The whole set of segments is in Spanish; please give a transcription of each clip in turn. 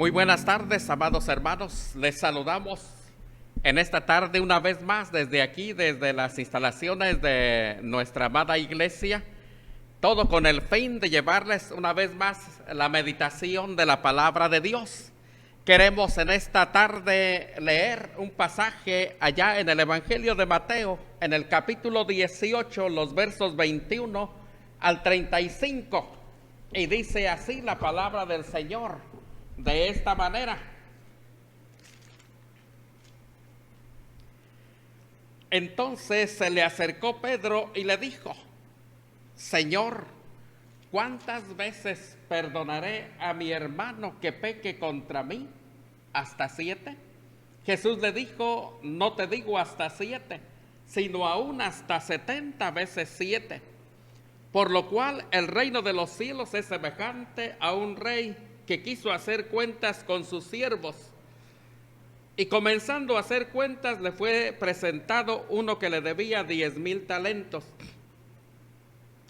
Muy buenas tardes, amados hermanos. Les saludamos en esta tarde una vez más desde aquí, desde las instalaciones de nuestra amada iglesia, todo con el fin de llevarles una vez más la meditación de la palabra de Dios. Queremos en esta tarde leer un pasaje allá en el Evangelio de Mateo, en el capítulo 18, los versos 21 al 35. Y dice así la palabra del Señor, de esta manera: entonces se le acercó Pedro y le dijo: Señor, ¿cuántas veces perdonaré a mi hermano que peque contra mí? ¿Hasta 7? Jesús le dijo: no te digo hasta 7, sino aún hasta 70 veces 7. Por lo cual el reino de los cielos es semejante a un rey que quiso hacer cuentas con sus siervos. Y comenzando a hacer cuentas, le fue presentado uno que le debía 10,000 talentos.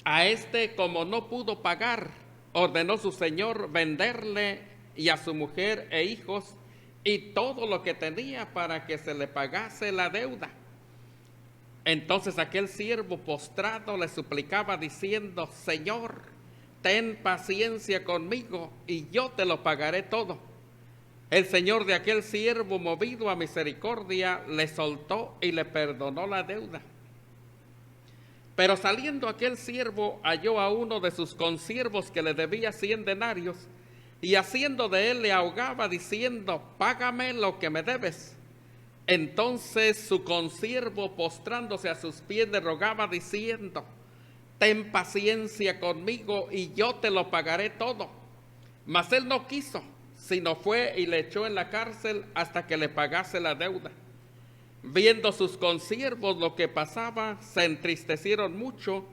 A este, como no pudo pagar, ordenó su señor venderle y a su mujer e hijos y todo lo que tenía para que se le pagase la deuda. Entonces aquel siervo postrado le suplicaba diciendo: Señor, ten paciencia conmigo y yo te lo pagaré todo. El señor de aquel siervo, movido a misericordia, le soltó y le perdonó la deuda. Pero saliendo aquel siervo, halló a uno de sus consiervos que le debía 100 denarios, y haciendo de él le ahogaba diciendo: págame lo que me debes. Entonces su consiervo, postrándose a sus pies, le rogaba diciendo: ten paciencia conmigo y yo te lo pagaré todo. Mas él no quiso, sino fue y le echó en la cárcel hasta que le pagase la deuda. Viendo sus consiervos lo que pasaba, se entristecieron mucho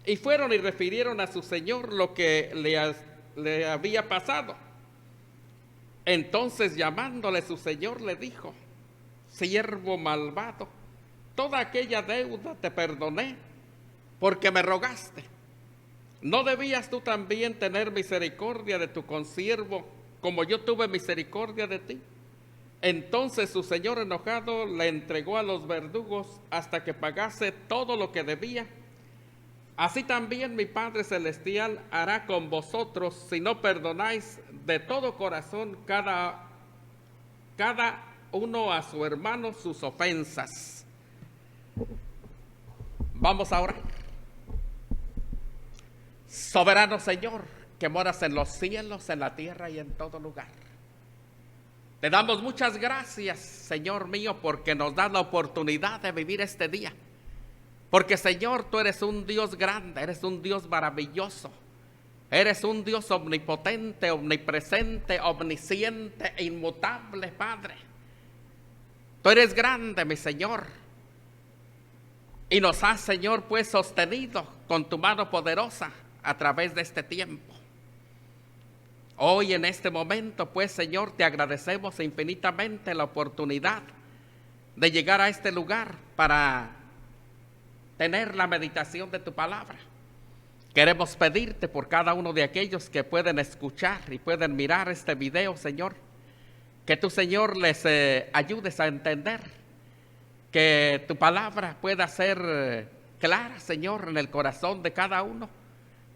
y fueron y refirieron a su señor lo que le había pasado. Entonces, llamándole su señor, le dijo: siervo malvado, toda aquella deuda te perdoné porque me rogaste. ¿No debías tú también tener misericordia de tu consiervo como yo tuve misericordia de ti? Entonces su señor, enojado, le entregó a los verdugos hasta que pagase todo lo que debía. Así también mi Padre Celestial hará con vosotros si no perdonáis de todo corazón cada uno a su hermano sus ofensas. Vamos a orar. Soberano Señor, que moras en los cielos, en la tierra y en todo lugar, te damos muchas gracias, Señor mío, porque nos das la oportunidad de vivir este día. Porque, Señor, tú eres un Dios grande, eres un Dios maravilloso, eres un Dios omnipotente, omnipresente, omnisciente e inmutable, Padre. Tú eres grande, mi Señor, y nos has, Señor, pues sostenido con tu mano poderosa a través de este tiempo. Hoy en este momento, pues, Señor, te agradecemos infinitamente la oportunidad de llegar a este lugar para tener la meditación de tu palabra. Queremos pedirte por cada uno de aquellos que pueden escuchar y pueden mirar este video, Señor, que tú, Señor, les ayudes a entender, que tu palabra pueda ser clara, Señor, en el corazón de cada uno.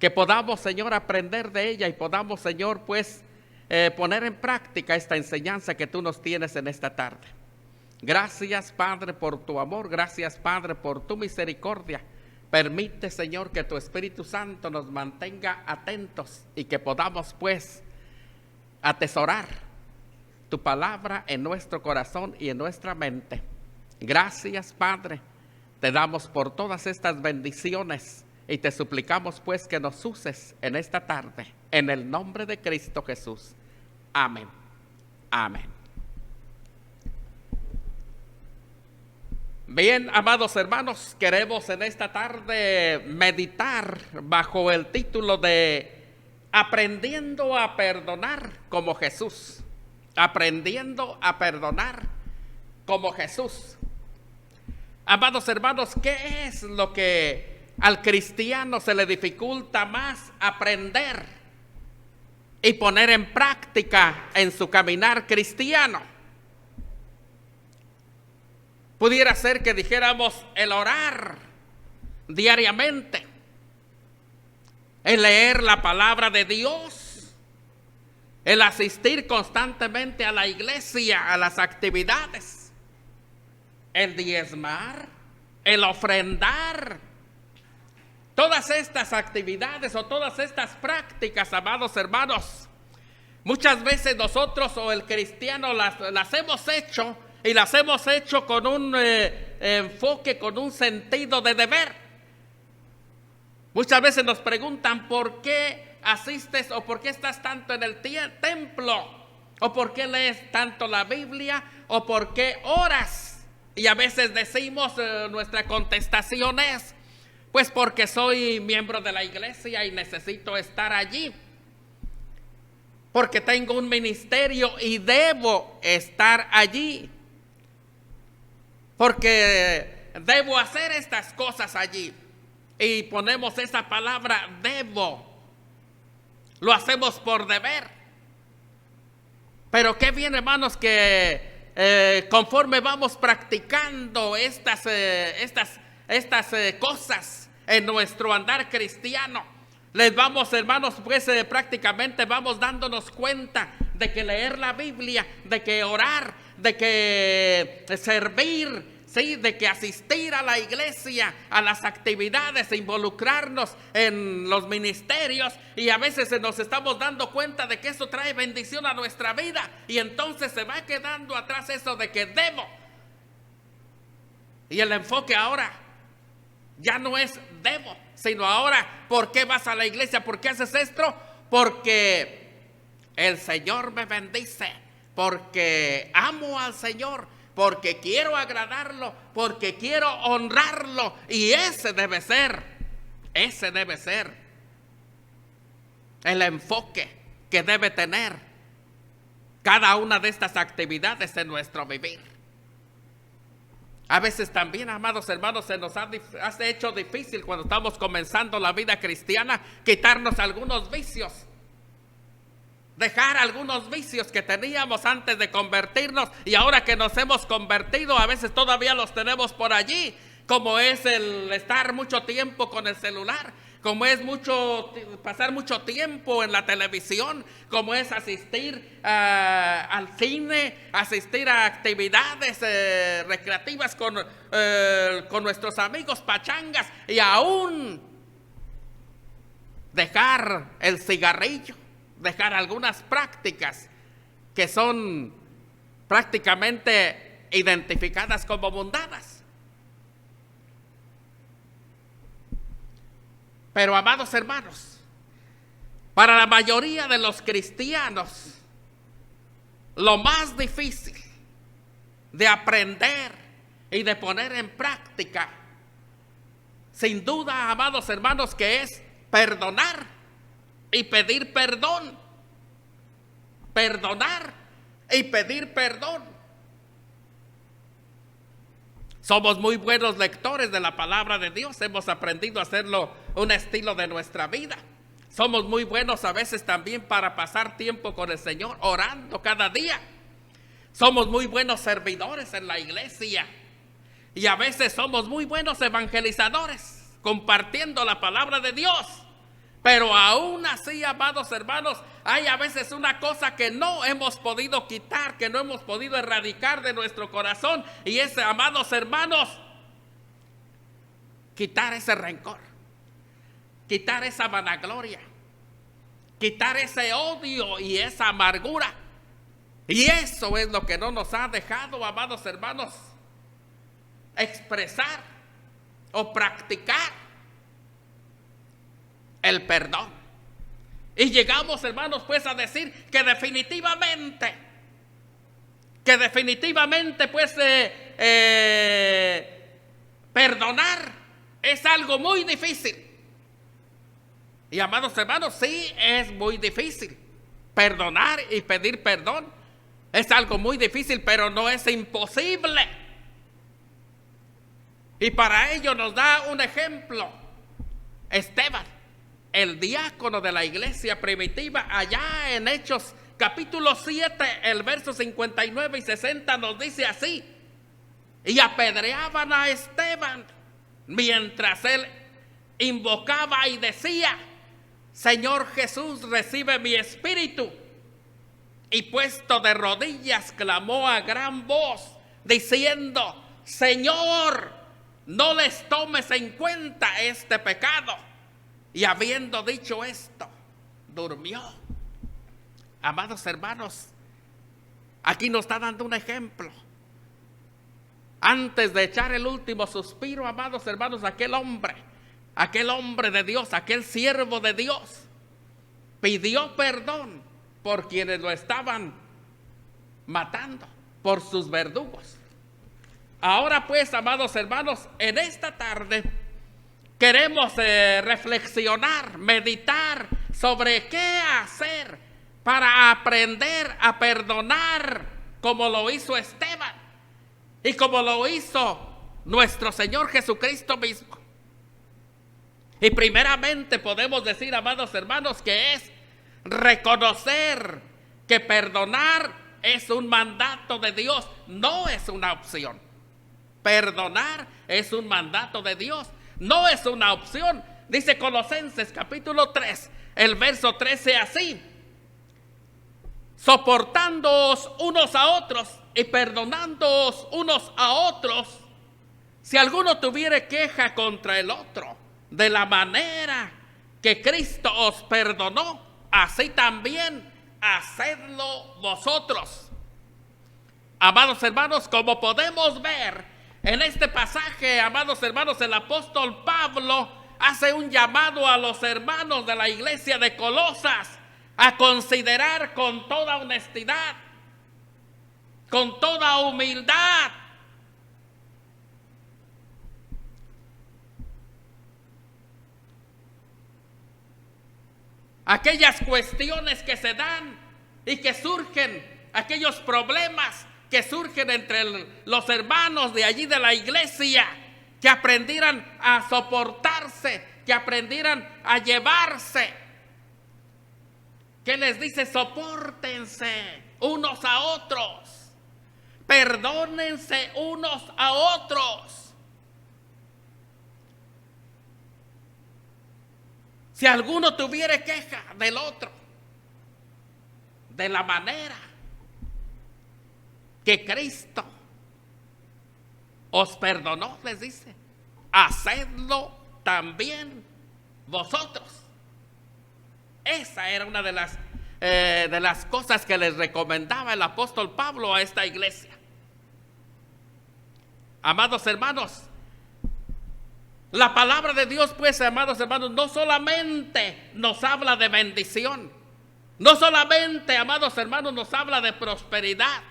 Que podamos, Señor, aprender de ella y podamos, Señor, pues poner en práctica esta enseñanza que tú nos tienes en esta tarde. Gracias, Padre, por tu amor. Gracias, Padre, por tu misericordia. Permite, Señor, que tu Espíritu Santo nos mantenga atentos y que podamos, pues, atesorar tu palabra en nuestro corazón y en nuestra mente. Gracias, Padre. Te damos por todas estas bendiciones y te suplicamos, pues, que nos uses en esta tarde, en el nombre de Cristo Jesús. Amén. Amén. Bien, amados hermanos, queremos en esta tarde meditar bajo el título de Aprendiendo a perdonar como Jesús. Aprendiendo a perdonar como Jesús. Amados hermanos, ¿qué es lo que al cristiano se le dificulta más aprender y poner en práctica en su caminar cristiano. Pudiera ser que dijéramos el orar diariamente, el leer la palabra de Dios, el asistir constantemente a la iglesia, a las actividades, el diezmar, el ofrendar. Todas estas actividades o todas estas prácticas, amados hermanos, muchas veces nosotros o el cristiano las hemos hecho y las hemos hecho con un enfoque, con un sentido de deber. Muchas veces nos preguntan por qué asistes o por qué estás tanto en el templo o por qué lees tanto la Biblia o por qué oras. Y a veces decimos, nuestra contestación es, pues porque soy miembro de la iglesia y necesito estar allí. Porque tengo un ministerio y debo estar allí. Porque debo hacer estas cosas allí. Y ponemos esa palabra debo. Lo hacemos por deber. Pero qué bien, hermanos, que conforme vamos practicando estas cosas en nuestro andar cristiano, les vamos, hermanos, pues prácticamente vamos dándonos cuenta de que leer la Biblia, de que orar, de que servir, ¿sí?, de que asistir a la iglesia, a las actividades, involucrarnos en los ministerios, y a veces nos estamos dando cuenta de que eso trae bendición a nuestra vida, y entonces se va quedando atrás eso de que debo. Y el enfoque ahora ya no es debo, sino ahora, ¿por qué vas a la iglesia? ¿Por qué haces esto? Porque el Señor me bendice, porque amo al Señor, porque quiero agradarlo, porque quiero honrarlo. Y ese debe ser el enfoque que debe tener cada una de estas actividades en nuestro vivir. A veces también, amados hermanos, se nos hace hecho difícil cuando estamos comenzando la vida cristiana quitarnos algunos vicios. Dejar algunos vicios que teníamos antes de convertirnos, y ahora que nos hemos convertido a veces todavía los tenemos por allí, como es el estar mucho tiempo con el celular, como es pasar mucho tiempo en la televisión, como es asistir al cine, asistir a actividades recreativas con nuestros amigos, pachangas, y aún dejar el cigarrillo, dejar algunas prácticas que son prácticamente identificadas como mundanas. Pero, amados hermanos, para la mayoría de los cristianos, lo más difícil de aprender y de poner en práctica, sin duda, amados hermanos, que es perdonar y pedir perdón. Perdonar y pedir perdón. Somos muy buenos lectores de la palabra de Dios. Hemos aprendido a hacerlo un estilo de nuestra vida. Somos muy buenos a veces también para pasar tiempo con el Señor, orando cada día. Somos muy buenos servidores en la iglesia. Y a veces somos muy buenos evangelizadores, compartiendo la palabra de Dios. Pero aún así, amados hermanos, hay a veces una cosa que no hemos podido quitar, que no hemos podido erradicar de nuestro corazón. Y es, amados hermanos, quitar ese rencor, quitar esa vanagloria, quitar ese odio y esa amargura. Y eso es lo que no nos ha dejado, amados hermanos, expresar o practicar el perdón. Y llegamos, hermanos, pues a decir que definitivamente pues perdonar es algo muy difícil. Y, amados hermanos, sí es muy difícil. Perdonar y pedir perdón es algo muy difícil, pero no es imposible. Y para ello nos da un ejemplo Esteban, el diácono de la iglesia primitiva, allá en Hechos capítulo 7, el verso 59 y 60 nos dice así: y apedreaban a Esteban mientras él invocaba y decía: Señor Jesús, recibe mi espíritu. Y puesto de rodillas clamó a gran voz diciendo: Señor, no les tomes en cuenta este pecado. Y habiendo dicho esto, durmió. Amados hermanos, aquí nos está dando un ejemplo. Antes de echar el último suspiro, amados hermanos, aquel hombre de Dios, aquel siervo de Dios, pidió perdón por quienes lo estaban matando, por sus verdugos. Ahora pues, amados hermanos, en esta tarde queremos reflexionar, meditar sobre qué hacer para aprender a perdonar como lo hizo Esteban y como lo hizo nuestro Señor Jesucristo mismo. Y primeramente podemos decir, amados hermanos, que es reconocer que perdonar es un mandato de Dios, no es una opción. Perdonar es un mandato de Dios, no es una opción. Dice Colosenses capítulo 3, el verso 13 así: soportándoos unos a otros y perdonándoos unos a otros, si alguno tuviere queja contra el otro, de la manera que Cristo os perdonó, así también hacedlo vosotros. Amados hermanos, como podemos ver en este pasaje, amados hermanos, el apóstol Pablo hace un llamado a los hermanos de la iglesia de Colosas a considerar con toda honestidad, con toda humildad, aquellas cuestiones que se dan y que surgen, aquellos problemas que surgen entre los hermanos de allí de la iglesia, que aprendieran a soportarse, que aprendieran a llevarse. ¿Qué les dice? Sopórtense unos a otros, perdónense unos a otros. Si alguno tuviere queja del otro, de la manera que Cristo os perdonó, les dice, hacedlo también vosotros. Esa era una de las cosas que les recomendaba el apóstol Pablo a esta iglesia. Amados hermanos, la palabra de Dios, pues, amados hermanos, no solamente nos habla de bendición, no solamente, amados hermanos, nos habla de prosperidad,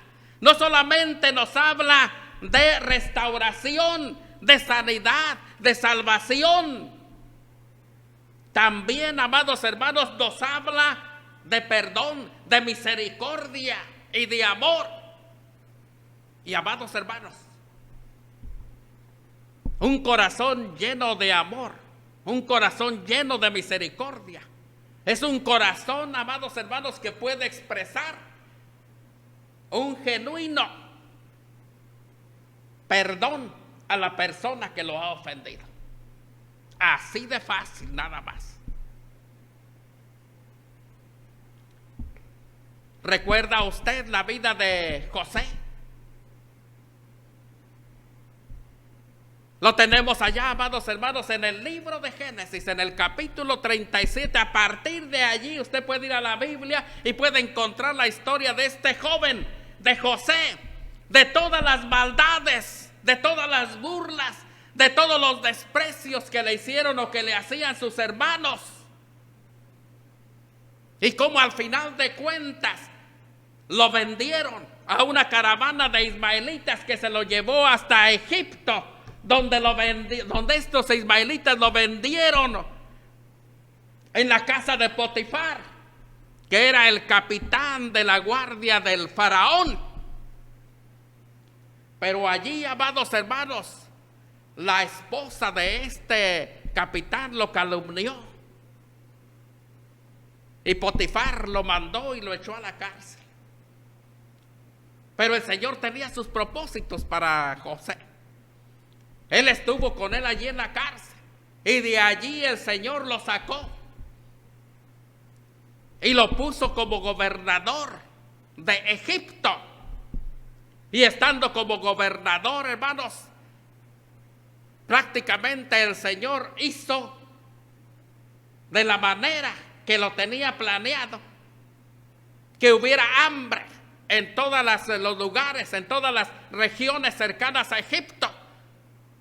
no solamente nos habla de restauración, de sanidad, de salvación. También, amados hermanos, nos habla de perdón, de misericordia y de amor. Y, amados hermanos, un corazón lleno de amor, un corazón lleno de misericordia, es un corazón, amados hermanos, que puede expresar un genuino perdón a la persona que lo ha ofendido. Así de fácil, nada más. ¿Recuerda usted la vida de José? Lo tenemos allá, amados hermanos, en el libro de Génesis, en el capítulo 37. A partir de allí usted puede ir a la Biblia y puede encontrar la historia de este joven, de José, de todas las maldades, de todas las burlas, de todos los desprecios que le hicieron o que le hacían sus hermanos. Y cómo al final de cuentas lo vendieron a una caravana de ismaelitas que se lo llevó hasta Egipto, donde estos ismaelitas lo vendieron en la casa de Potifar, que era el capitán de la guardia del faraón. Pero allí, amados hermanos, la esposa de este capitán lo calumnió Y Potifar lo mandó y lo echó a la cárcel. Pero el Señor tenía sus propósitos para José. Él estuvo con él allí en la cárcel. Y de allí el Señor lo sacó. Y lo puso como gobernador de Egipto. Y estando como gobernador, hermanos, prácticamente el Señor hizo de la manera que lo tenía planeado, que hubiera hambre en todos los lugares, en todas las regiones cercanas a Egipto.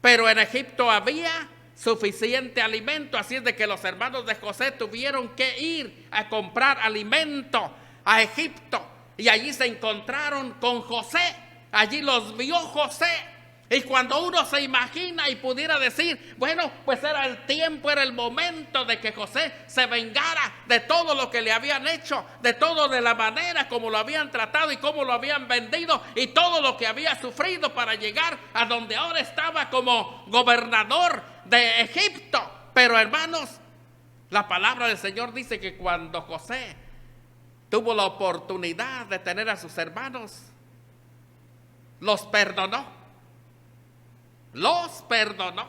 Pero en Egipto había suficiente alimento, así es de que los hermanos de José tuvieron que ir a comprar alimento a Egipto. Y allí se encontraron con José, allí los vio José. Y cuando uno se imagina y pudiera decir, bueno, pues era el tiempo, era el momento de que José se vengara de todo lo que le habían hecho, de todo, de la manera como lo habían tratado y cómo lo habían vendido y todo lo que había sufrido para llegar a donde ahora estaba como gobernador de Egipto. Pero hermanos, la palabra del Señor dice que cuando José tuvo la oportunidad de tener a sus hermanos, los perdonó. Los perdonó.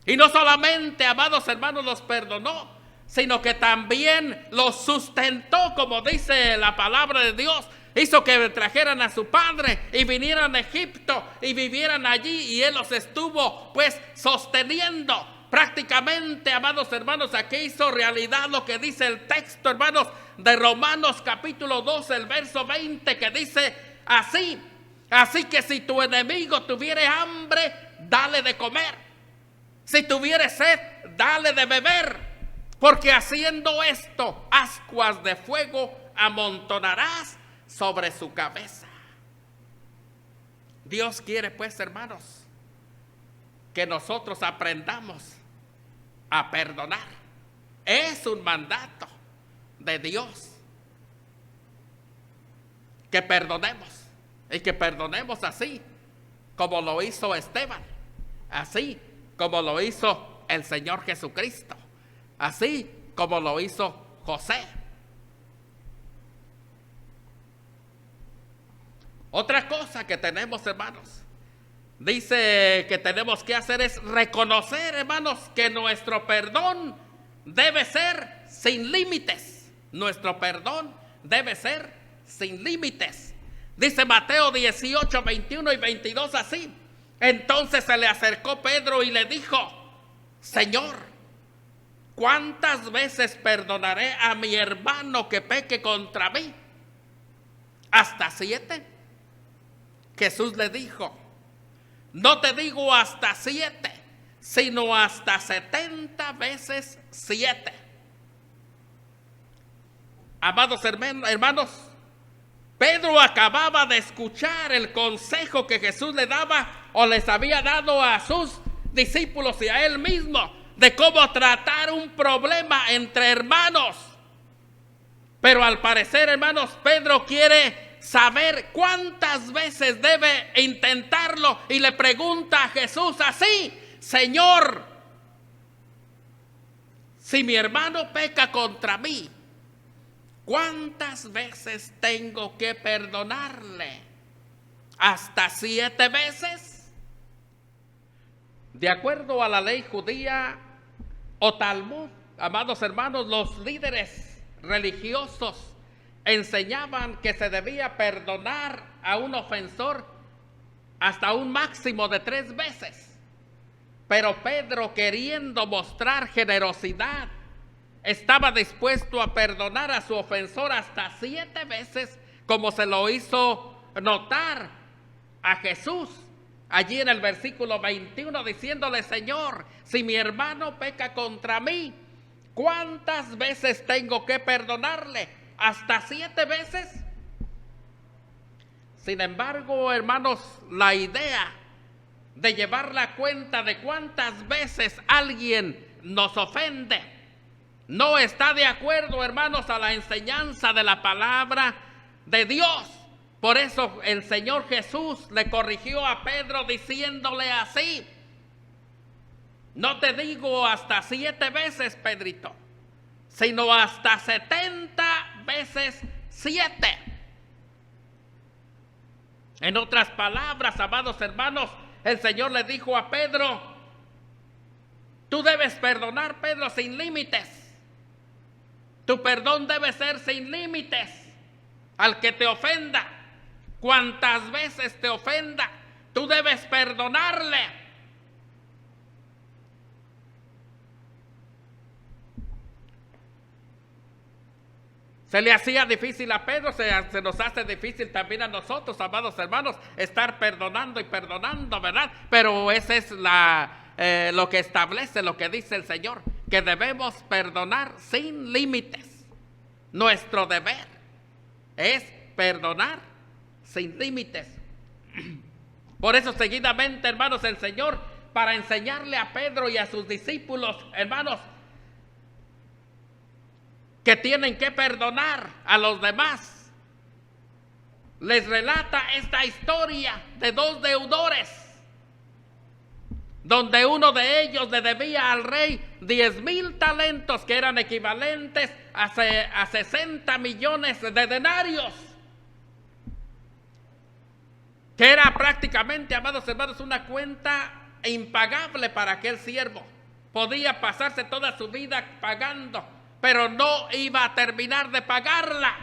Y no solamente, amados hermanos, los perdonó, sino que también los sustentó, como dice la palabra de Dios. Hizo que trajeran a su padre y vinieran a Egipto y vivieran allí, y él los estuvo pues sosteniendo. Prácticamente, amados hermanos, aquí hizo realidad lo que dice el texto, hermanos, de Romanos capítulo 12, el verso 20, que dice así: así que si tu enemigo tuviere hambre, dale de comer. Si tuviere sed, dale de beber. Porque haciendo esto, ascuas de fuego amontonarás sobre su cabeza. Dios quiere, pues, hermanos, que nosotros aprendamos a perdonar. Es un mandato de Dios que perdonemos. Y que perdonemos así como lo hizo Esteban, así como lo hizo el Señor Jesucristo, así como lo hizo José. Otra cosa que tenemos, hermanos, dice que tenemos que hacer es reconocer, hermanos, que nuestro perdón debe ser sin límites. Nuestro perdón debe ser sin límites. Dice Mateo 18, 21 y 22 así: entonces se le acercó Pedro y le dijo: Señor, ¿cuántas veces perdonaré a mi hermano que peque contra mí? ¿Hasta 7? Jesús le dijo: no te digo hasta 7, sino hasta 70 veces 7. Amados hermanos, Pedro acababa de escuchar el consejo que Jesús le daba o les había dado a sus discípulos y a él mismo de cómo tratar un problema entre hermanos. Pero al parecer, hermanos, Pedro quiere saber cuántas veces debe intentarlo y le pregunta a Jesús así: Señor, si mi hermano peca contra mí, ¿cuántas veces tengo que perdonarle? ¿Hasta 7 veces? De acuerdo a la ley judía o Talmud, amados hermanos, los líderes religiosos enseñaban que se debía perdonar a un ofensor hasta un máximo de 3 veces. Pero Pedro, queriendo mostrar generosidad, estaba dispuesto a perdonar a su ofensor hasta 7 veces, como se lo hizo notar a Jesús allí en el versículo 21, diciéndole: Señor, si mi hermano peca contra mí, ¿cuántas veces tengo que perdonarle? ¿Hasta 7 veces? Sin embargo, hermanos, la idea de llevar la cuenta de cuántas veces alguien nos ofende no está de acuerdo, hermanos, a la enseñanza de la palabra de Dios. Por eso el Señor Jesús le corrigió a Pedro diciéndole así: no te digo hasta 7 veces, Pedrito, sino hasta 70 veces 7. En otras palabras, amados hermanos, el Señor le dijo a Pedro: tú debes perdonar, Pedro, sin límites. Tu perdón debe ser sin límites. Al que te ofenda, cuantas veces te ofenda, tú debes perdonarle. Se le hacía difícil a Pedro, se nos hace difícil también a nosotros, amados hermanos, estar perdonando y perdonando, ¿verdad? Pero ese es lo que establece, lo que dice el Señor, que debemos perdonar sin límites. Nuestro deber es perdonar sin límites. Por eso seguidamente, hermanos, el Señor, para enseñarle a Pedro y a sus discípulos, hermanos, que tienen que perdonar a los demás, les relata esta historia de 2 deudores, donde uno de ellos le debía al rey 10,000 talentos, que eran equivalentes a 60 millones de denarios, que era prácticamente, amados hermanos, una cuenta impagable para aquel siervo. Podía pasarse toda su vida pagando, pero no iba a terminar de pagarla.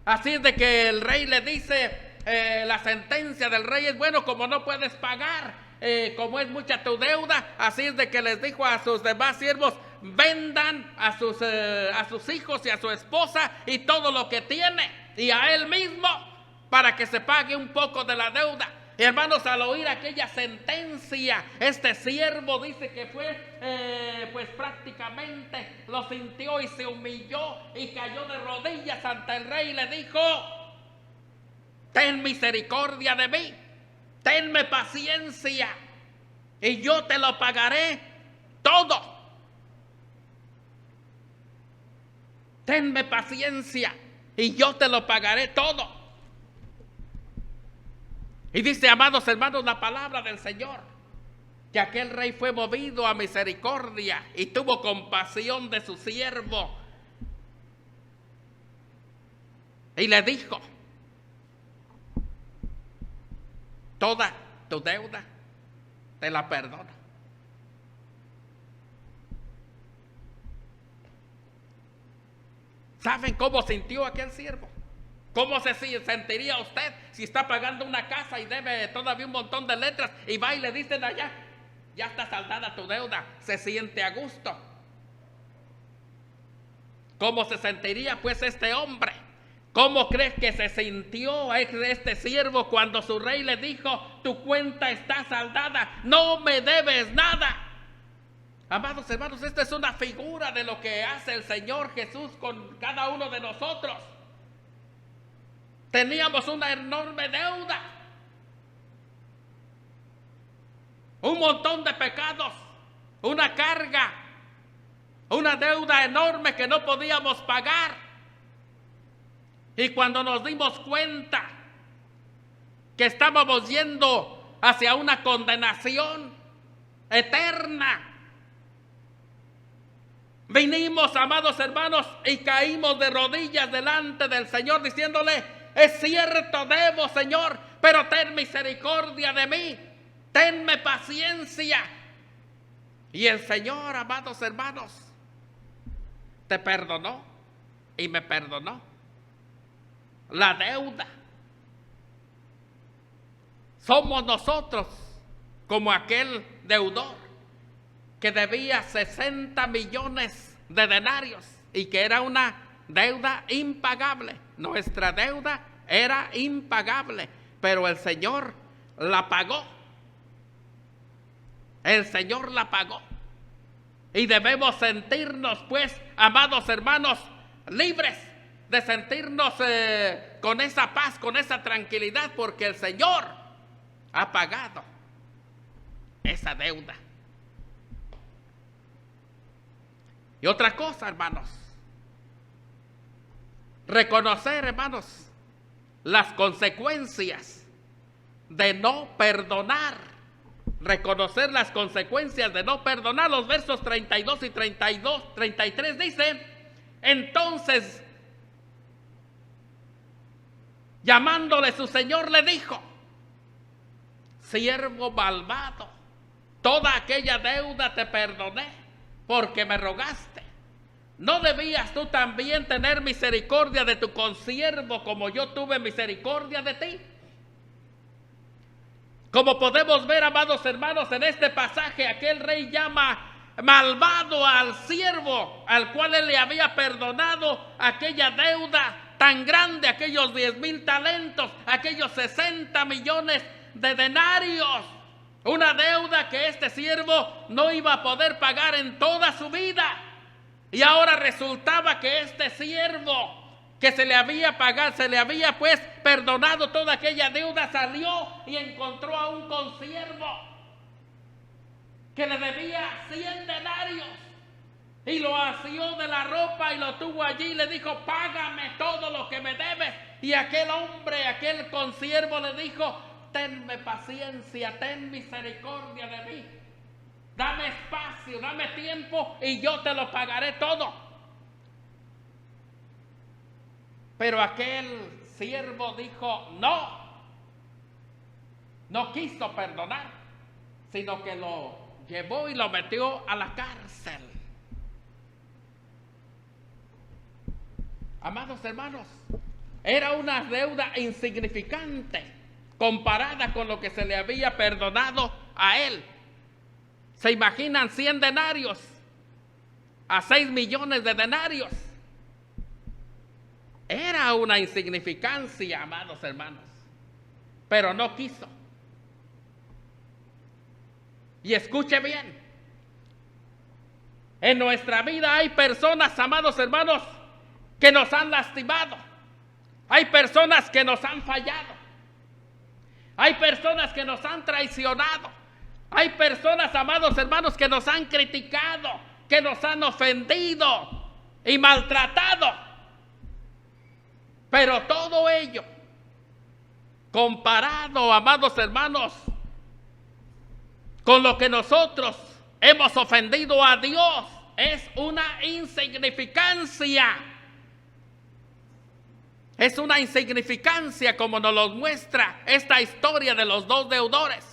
Así es de que el rey le dice, la sentencia del rey es: bueno, como no puedes pagar, como es mucha tu deuda, así es de que les dijo a sus demás siervos: vendan a sus hijos y a su esposa y todo lo que tiene, y a él mismo, para que se pague un poco de la deuda. Y hermanos, al oír aquella sentencia, este siervo dice que fue, pues prácticamente lo sintió y se humilló y cayó de rodillas ante el rey y le dijo: ten misericordia de mí, tenme paciencia y yo te lo pagaré todo. Tenme paciencia y yo te lo pagaré todo. Y dice, amados hermanos, la palabra del Señor, que aquel rey fue movido a misericordia y tuvo compasión de su siervo. Y le dijo: toda tu deuda te la perdono. ¿Saben cómo sintió aquel siervo? ¿Cómo se sentiría usted si está pagando una casa y debe todavía un montón de letras y va y le dicen allá: ya está saldada tu deuda? Se siente a gusto. ¿Cómo se sentiría pues este hombre? ¿Cómo crees que se sintió este siervo cuando su rey le dijo: tu cuenta está saldada, no me debes nada? Amados hermanos, esta es una figura de lo que hace el Señor Jesús con cada uno de nosotros. Teníamos una enorme deuda, un montón de pecados, una carga, una deuda enorme que no podíamos pagar. Y cuando nos dimos cuenta que estábamos yendo hacia una condenación eterna, vinimos, amados hermanos, y caímos de rodillas delante del Señor diciéndole: es cierto, debo, Señor, pero ten misericordia de mí, tenme paciencia. Y el Señor, amados hermanos, te perdonó y me perdonó la deuda. Somos nosotros como aquel deudor que debía 60 millones de denarios y que era una deuda impagable. Nuestra deuda era impagable, pero el Señor la pagó. El Señor la pagó. Y debemos sentirnos, pues, amados hermanos, libres de sentirnos con esa paz, con esa tranquilidad, porque el Señor ha pagado esa deuda. Y otra cosa, hermanos, reconocer, hermanos, las consecuencias de no perdonar. Reconocer las consecuencias de no perdonar. Los versos 32 y 33 dicen: Entonces, llamándole su señor, le dijo: siervo malvado, toda aquella deuda te perdoné porque me rogaste. ¿No debías tú también tener misericordia de tu consiervo como yo tuve misericordia de ti? Como podemos ver, amados hermanos, en este pasaje, aquel rey llama malvado al siervo al cual él le había perdonado aquella deuda tan grande, aquellos 10,000 talentos, aquellos 60 millones de denarios. Una deuda que este siervo no iba a poder pagar en toda su vida. Y ahora resultaba que este siervo que se le había pagado, se le había pues perdonado toda aquella deuda, salió y encontró a un consiervo que le debía 100 denarios. Y lo asió de la ropa y lo tuvo allí y le dijo: págame todo lo que me debes. Y aquel hombre, aquel consiervo le dijo: tenme paciencia, ten misericordia de mí. Dame espacio, dame tiempo y yo te lo pagaré todo. Pero aquel siervo dijo: no quiso perdonar, sino que lo llevó y lo metió a la cárcel. Amados hermanos, era una deuda insignificante comparada con lo que se le había perdonado a él. ¿Se imaginan 100 denarios a 6 millones de denarios? Era una insignificancia, amados hermanos, pero no quiso. Y escuche bien, en nuestra vida hay personas, amados hermanos, que nos han lastimado. Hay personas que nos han fallado. Hay personas que nos han traicionado. Hay personas, amados hermanos, que nos han criticado, que nos han ofendido y maltratado. Pero todo ello, comparado, amados hermanos, con lo que nosotros hemos ofendido a Dios, es una insignificancia. Es una insignificancia, como nos lo muestra esta historia de los dos deudores.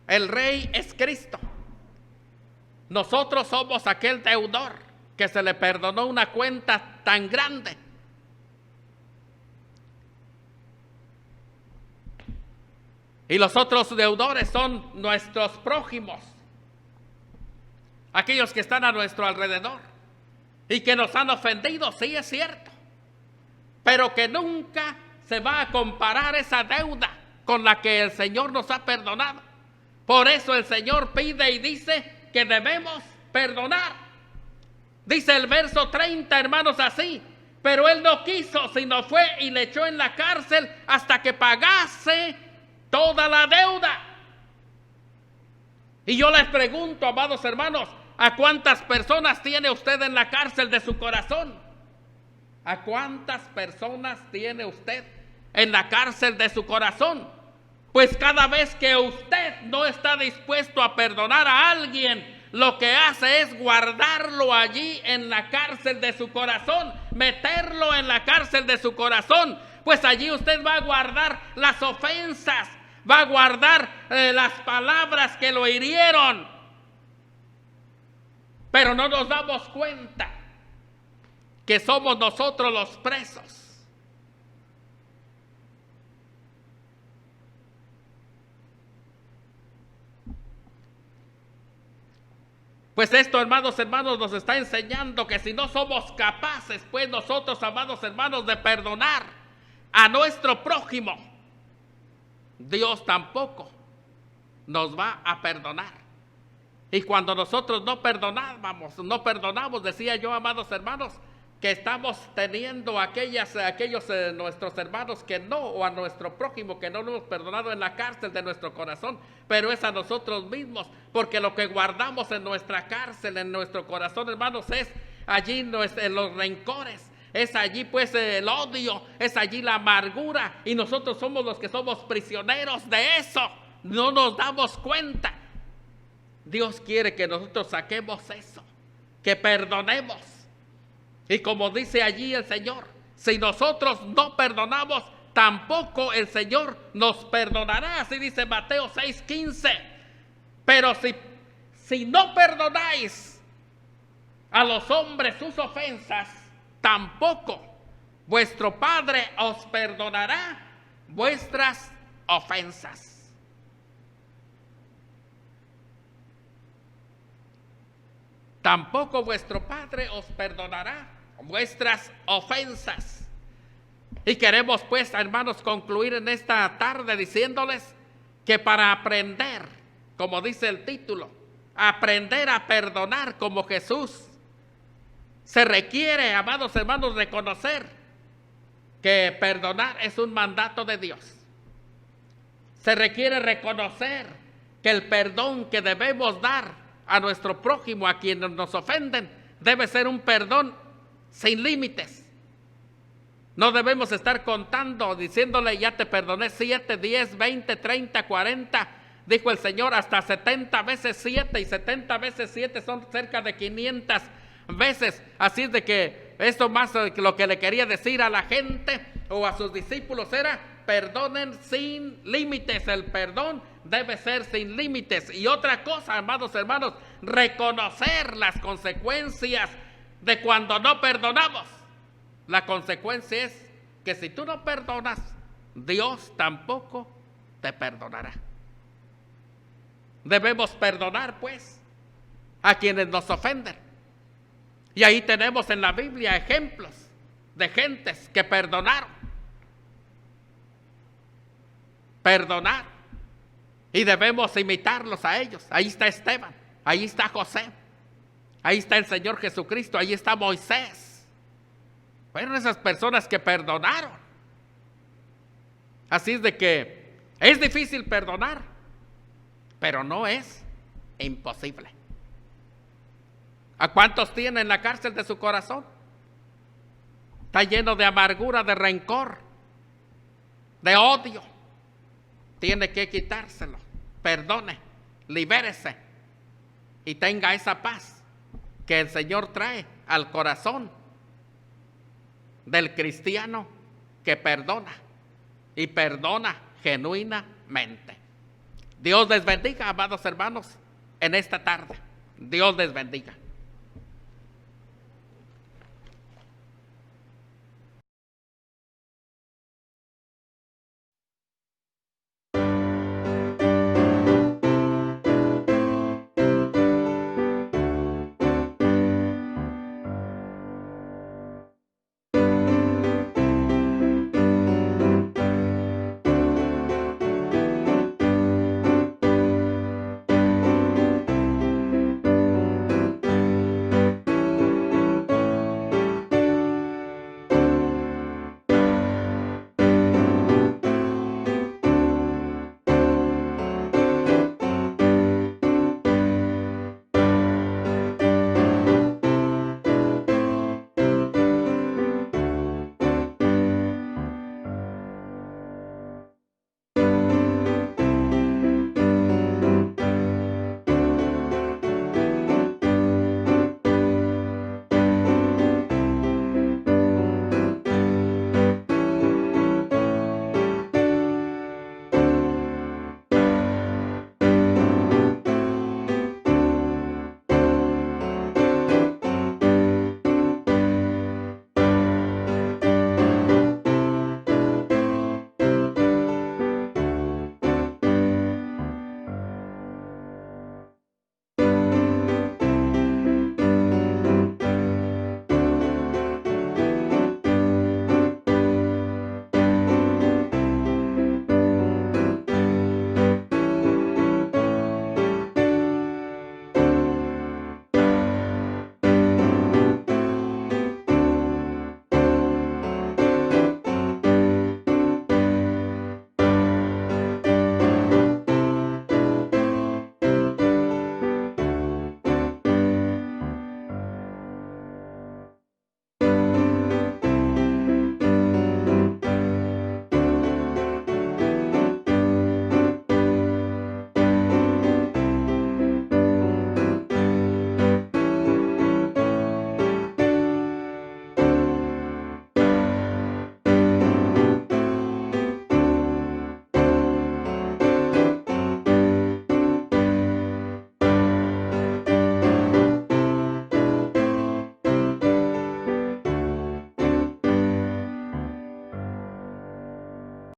El rey es Cristo. Nosotros somos aquel deudor que se le perdonó una cuenta tan grande. Y los otros deudores son nuestros prójimos, aquellos que están a nuestro alrededor y que nos han ofendido, sí es cierto, pero que nunca se va a comparar esa deuda con la que el Señor nos ha perdonado. Por eso el Señor pide y dice que debemos perdonar. Dice el verso 30, hermanos, así: pero él no quiso, sino fue y le echó en la cárcel hasta que pagase toda la deuda. Y yo les pregunto, amados hermanos, ¿a cuántas personas tiene usted en la cárcel de su corazón? ¿A cuántas personas tiene usted en la cárcel de su corazón? Pues cada vez que usted no está dispuesto a perdonar a alguien, lo que hace es guardarlo allí en la cárcel de su corazón, meterlo en la cárcel de su corazón, pues allí usted va a guardar las ofensas, va a guardar las palabras que lo hirieron. Pero no nos damos cuenta que somos nosotros los presos. Pues esto, hermanos, nos está enseñando que si no somos capaces, pues nosotros, amados hermanos, de perdonar a nuestro prójimo, Dios tampoco nos va a perdonar. Y cuando nosotros no perdonamos, decía yo, amados hermanos, que estamos teniendo aquellos nuestros hermanos que no, o a nuestro prójimo que no lo hemos perdonado en la cárcel de nuestro corazón, pero es a nosotros mismos, porque lo que guardamos en nuestra cárcel, en nuestro corazón, hermanos, es allí los rencores, es allí pues el odio, es allí la amargura, y nosotros somos los que somos prisioneros de eso, no nos damos cuenta. Dios quiere que nosotros saquemos eso, que perdonemos. Y como dice allí el Señor, si nosotros no perdonamos, tampoco el Señor nos perdonará. Así dice Mateo 6:15. Pero si no perdonáis a los hombres sus ofensas, tampoco vuestro Padre os perdonará vuestras ofensas. Tampoco vuestro Padre os perdonará vuestras ofensas. Y queremos pues, hermanos, concluir en esta tarde diciéndoles que para aprender, como dice el título, aprender a perdonar como Jesús, se requiere, amados hermanos, reconocer que perdonar es un mandato de Dios. Se requiere reconocer que el perdón que debemos dar a nuestro prójimo, a quienes nos ofenden, debe ser un perdón sin límites. No debemos estar contando, diciéndole ya te perdoné 7, 10, 20, 30, 40. Dijo el Señor hasta 70 veces 7 y 70 veces 7 son cerca de 500 veces. Así es de que esto más lo que le quería decir a la gente o a sus discípulos era perdonen sin límites. El perdón debe ser sin límites. Y otra cosa, amados hermanos, reconocer las consecuencias de cuando no perdonamos. La consecuencia es que si tú no perdonas, Dios tampoco te perdonará. Debemos perdonar, pues, a quienes nos ofenden. Y ahí tenemos en la Biblia ejemplos de gentes que perdonaron. Perdonar. Y debemos imitarlos a ellos. Ahí está Esteban, ahí está José, ahí está el Señor Jesucristo, ahí está Moisés. Fueron esas personas que perdonaron. Así es de que es difícil perdonar, pero no es imposible. ¿A cuántos tiene en la cárcel de su corazón? Está lleno de amargura, de rencor, de odio. Tiene que quitárselo. Perdone, libérese y tenga esa paz que el Señor trae al corazón del cristiano que perdona y perdona genuinamente. Dios les bendiga, amados hermanos, en esta tarde. Dios les bendiga.